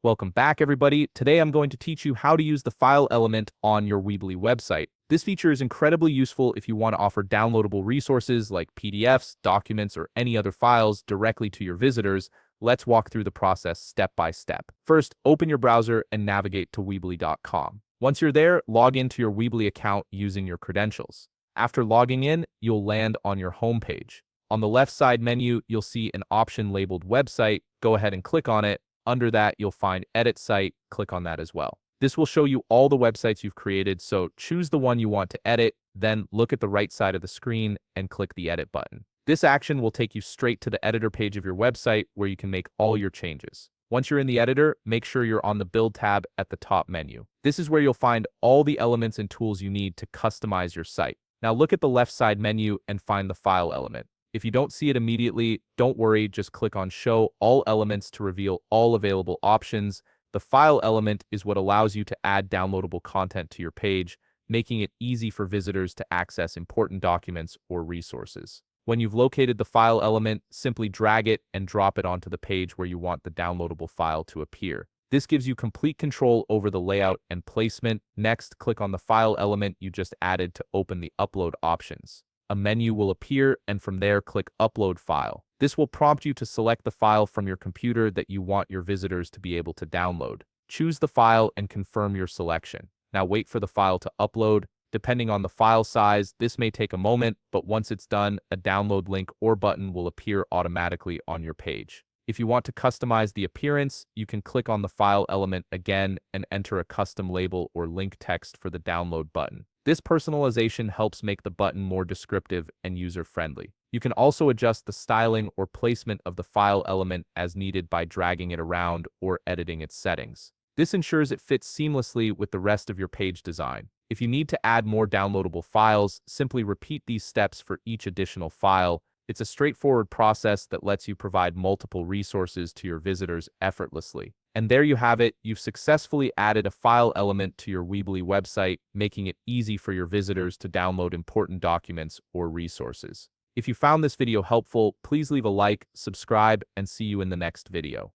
Welcome back, everybody. Today I'm going to teach you how to use the file element on your Weebly website. This feature is incredibly useful if you want to offer downloadable resources like PDFs, documents, or any other files directly to your visitors. Let's walk through the process step by step. First, open your browser and navigate to Weebly.com. Once you're there, log into your Weebly account using your credentials. After logging in, you'll land on your homepage. On the left side menu, you'll see an option labeled Website. Go ahead and click on it. Under that, you'll find Edit Site. Click on that as well. This will show you all the websites you've created, so choose the one you want to edit, then look at the right side of the screen and click the Edit button. This action will take you straight to the editor page of your website where you can make all your changes. Once you're in the editor, make sure you're on the Build tab at the top menu. This is where you'll find all the elements and tools you need to customize your site. Now look at the left side menu and find the file element. If you don't see it immediately, don't worry, just click on Show All Elements to reveal all available options. The file element is what allows you to add downloadable content to your page, making it easy for visitors to access important documents or resources. When you've located the file element, simply drag it and drop it onto the page where you want the downloadable file to appear. This gives you complete control over the layout and placement. Next, click on the file element you just added to open the upload options. A menu will appear, and from there, click Upload File. This will prompt you to select the file from your computer that you want your visitors to be able to download. Choose the file and confirm your selection. Now wait for the file to upload. Depending on the file size, this may take a moment, but once it's done, a download link or button will appear automatically on your page. If you want to customize the appearance, you can click on the file element again and enter a custom label or link text for the download button. This personalization helps make the button more descriptive and user-friendly. You can also adjust the styling or placement of the file element as needed by dragging it around or editing its settings. This ensures it fits seamlessly with the rest of your page design. If you need to add more downloadable files, simply repeat these steps for each additional file. It's a straightforward process that lets you provide multiple resources to your visitors effortlessly. And there you have it, you've successfully added a file element to your Weebly website, making it easy for your visitors to download important documents or resources. If you found this video helpful, please leave a like, subscribe, and see you in the next video.